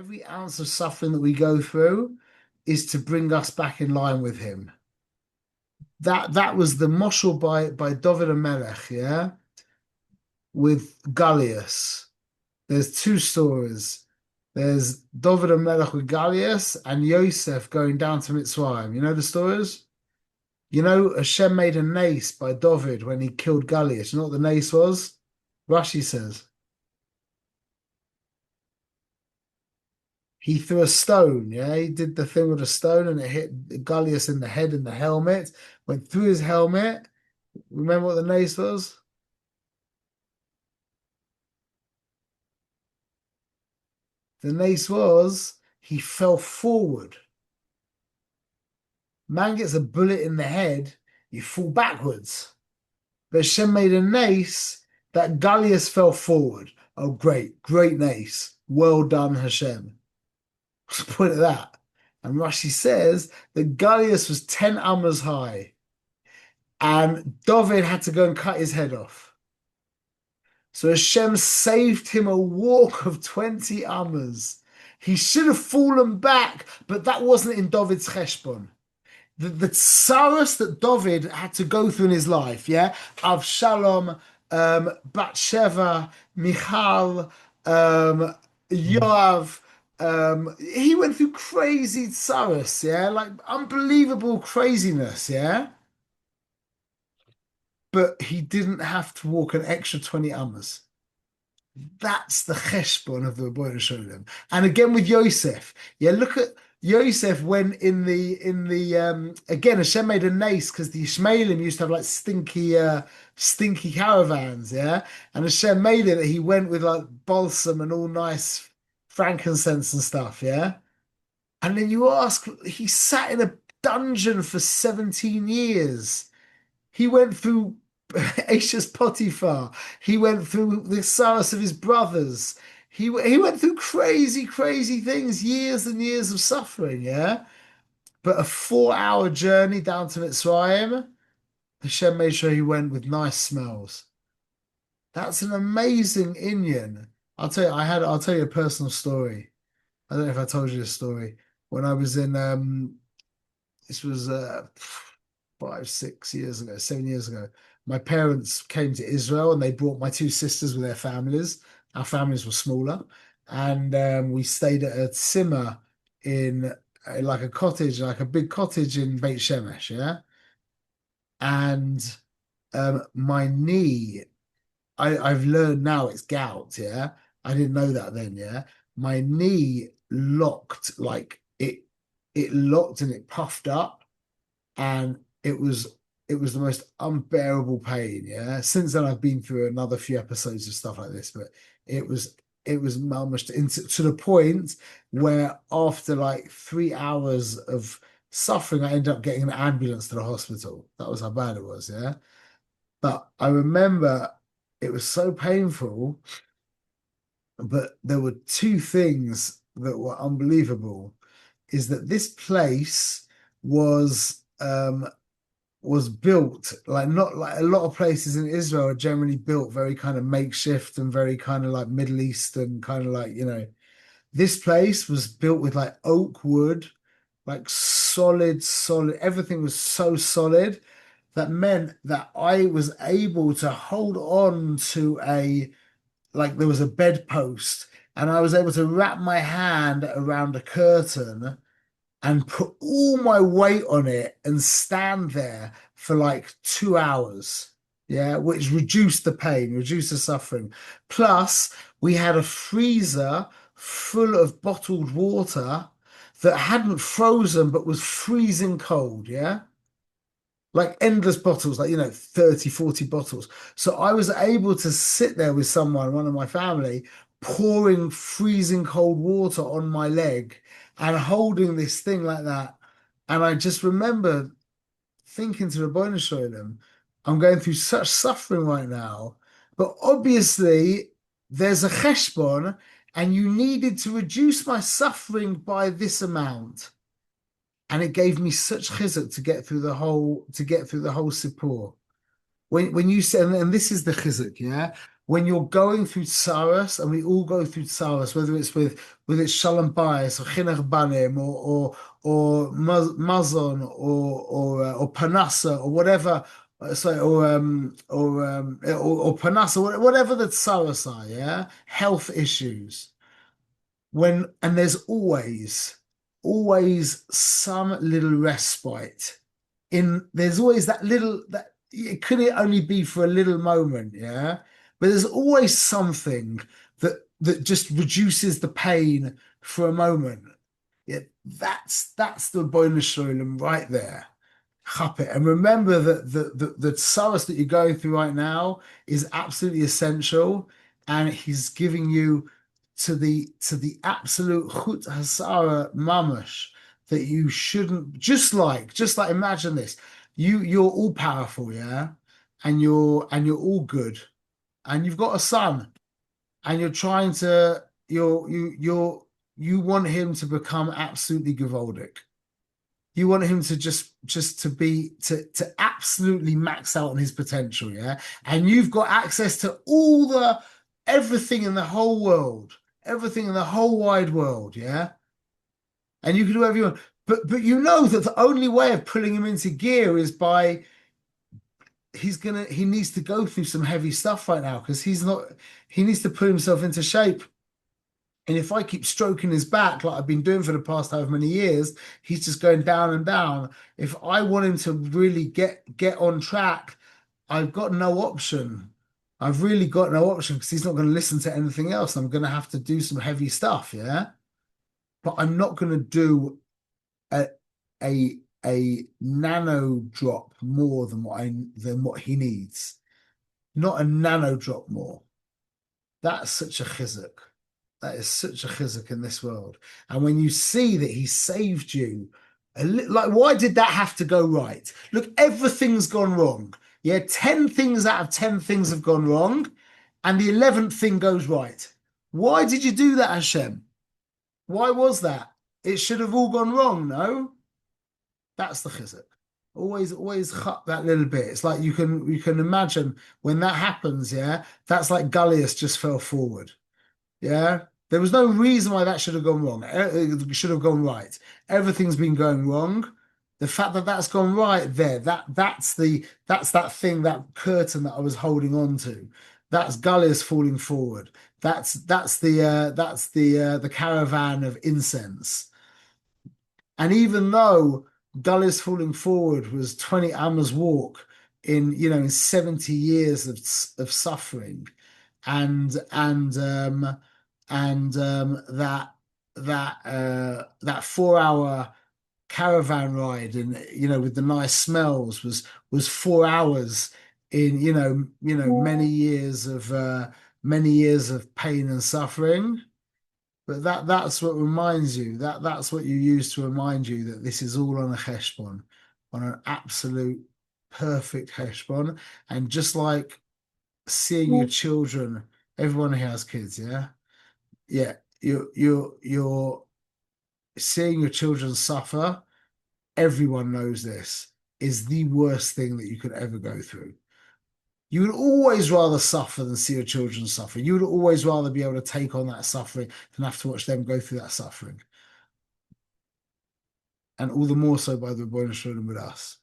every ounce of suffering that we go through is to bring us back in line with him. That was the moshel by David and Melech, yeah, with Gallius. There's two stories. There's David and Melech with Gallius and Yosef going down to Mitzrayim. You know the stories? You know, Hashem made a nace by David when he killed Gallius. You know what the nace was? Rashi says he threw a stone. Yeah, he did the thing with a stone and it hit Gallius in the head and the helmet. Went through his helmet. Remember what the nace was? The nace was he fell forward. Man gets a bullet in the head, you fall backwards. But Hashem made a nace that Gallius fell forward. Oh, great nace. Well done, Hashem. What's the point of that? And Rashi says that Gallius was 10 amas high, and David had to go and cut his head off. So Hashem saved him a walk of 20 amas. He should have fallen back, but that wasn't in David's cheshbon. The tsaros that David had to go through in his life, yeah? Avshalom, Bathsheba, Michal, Yoav, he went through crazy tsaros, yeah? Like unbelievable craziness, yeah? But he didn't have to walk an extra 20 amas. That's the cheshbon of the Rebbeinu Shalom. And again with Yosef. Yeah, look at Yosef when in the again Hashem made a nace because the Ishmaelim used to have like stinky caravans, yeah. And Hashem made it that he went with like balsam and all nice frankincense and stuff, yeah. And then you ask, he sat in a dungeon for 17 years. He went through Ashes Potiphar. He went through the sorrows of his brothers. He went through crazy things, years and years of suffering, yeah? But a 4-hour journey down to Mitzrayim, Hashem made sure he went with nice smells. That's an amazing Inyan. I'll tell you a personal story. I don't know if I told you this story. When I was in this was 5, 6 years ago, 7 years ago. My parents came to Israel and they brought my two sisters with their families. Our families were smaller, and we stayed at a tzimmer in like a cottage, like a big cottage in Beit Shemesh, yeah. And my knee, I've learned now it's gout, yeah. I didn't know that then, yeah. My knee locked, like it locked and it puffed up, and it was the most unbearable pain. Yeah. Since then, I've been through another few episodes of stuff like this, but it was malnourished to the point where after like 3 hours of suffering, I ended up getting an ambulance to the hospital. That was how bad it was. Yeah. But I remember it was so painful, but there were two things that were unbelievable. Is that this place was built like not like a lot of places in Israel are generally built very kind of makeshift and very kind of like Middle Eastern kind of like, you know, this place was built with like oak wood, like solid, everything was so solid that meant that I was able to hold on to like there was a bedpost and I was able to wrap my hand around a curtain and put all my weight on it and stand there for like 2 hours. Yeah, which reduced the pain, reduced the suffering. Plus, we had a freezer full of bottled water that hadn't frozen but was freezing cold. Yeah. Like endless bottles, like, 30, 40 bottles. So I was able to sit there with someone, one of my family, pouring freezing cold water on my leg and holding this thing like that. And I just remember thinking to Ribono Shel Olam, I'm going through such suffering right now, but obviously there's a cheshbon and you needed to reduce my suffering by this amount. And it gave me such chizuk to get through the whole Sipur. When you said, and this is the chizuk, yeah. when you're going through tsaros, and we all go through tsaros, whether it's shalom bayis or chinuch banim or mazon or panasa or whatever, sorry, or panasa, whatever the tsaros are, yeah, health issues. And there's always some little respite there's always that little that it could it only be for a little moment, yeah. But there's always something that just reduces the pain for a moment. Yeah, that's the bonus shalom right there. Chop it. And remember that the tsaros that you're going through right now is absolutely essential, and he's giving you to the absolute chut hasara mamash that you shouldn't just like imagine this. You're all powerful, yeah, and you're all good, and you've got a son, and you're trying to you want him to become absolutely gewaldic. You want him to just to be to absolutely max out on his potential, yeah? And you've got access to everything in the whole world, everything in the whole wide world, yeah? And you can do whatever you want. But you know that the only way of pulling him into gear is by he needs to go through some heavy stuff right now because he needs to put himself into shape. And if I keep stroking his back like I've been doing for the past however many years, he's just going down and down. If I want him to really get on track, I've got no option. I've really got no option because he's not going to listen to anything else. I'm going to have to do some heavy stuff, yeah? But I'm not going to do a nano drop more than what he needs. Not a nano drop more. That's such a chizuk. That is such a chizuk in this world. And when you see that he saved you, like, why did that have to go right? Look, everything's gone wrong. Yeah, 10 things out of 10 things have gone wrong, and the 11th thing goes right. Why did you do that, HaShem? Why was that? It should have all gone wrong, no? That's the chizuk. Always cut that little bit. It's like you can imagine when that happens, yeah, that's like Gullius just fell forward. Yeah. There was no reason why that should have gone wrong. It should have gone right. Everything's been going wrong. The fact that that's gone right there, that's that thing, that curtain that I was holding on to. That's Gullius falling forward. That's the caravan of incense. And even though Gullius falling forward was 20 Amma's walk in 70 years of suffering, and that 4 hour caravan ride, and with the nice smells, was 4 hours in many years of pain and suffering. But that's what reminds you, that's what you use to remind you that this is all on a cheshbon, on an absolute perfect cheshbon. And just like seeing your children, everyone who has kids, yeah, you're seeing your children suffer. Everyone knows this is the worst thing that you could ever go through. You would always rather suffer than see your children suffer. You would always rather be able to take on that suffering than have to watch them go through that suffering. And all the more so by the bonus children with us.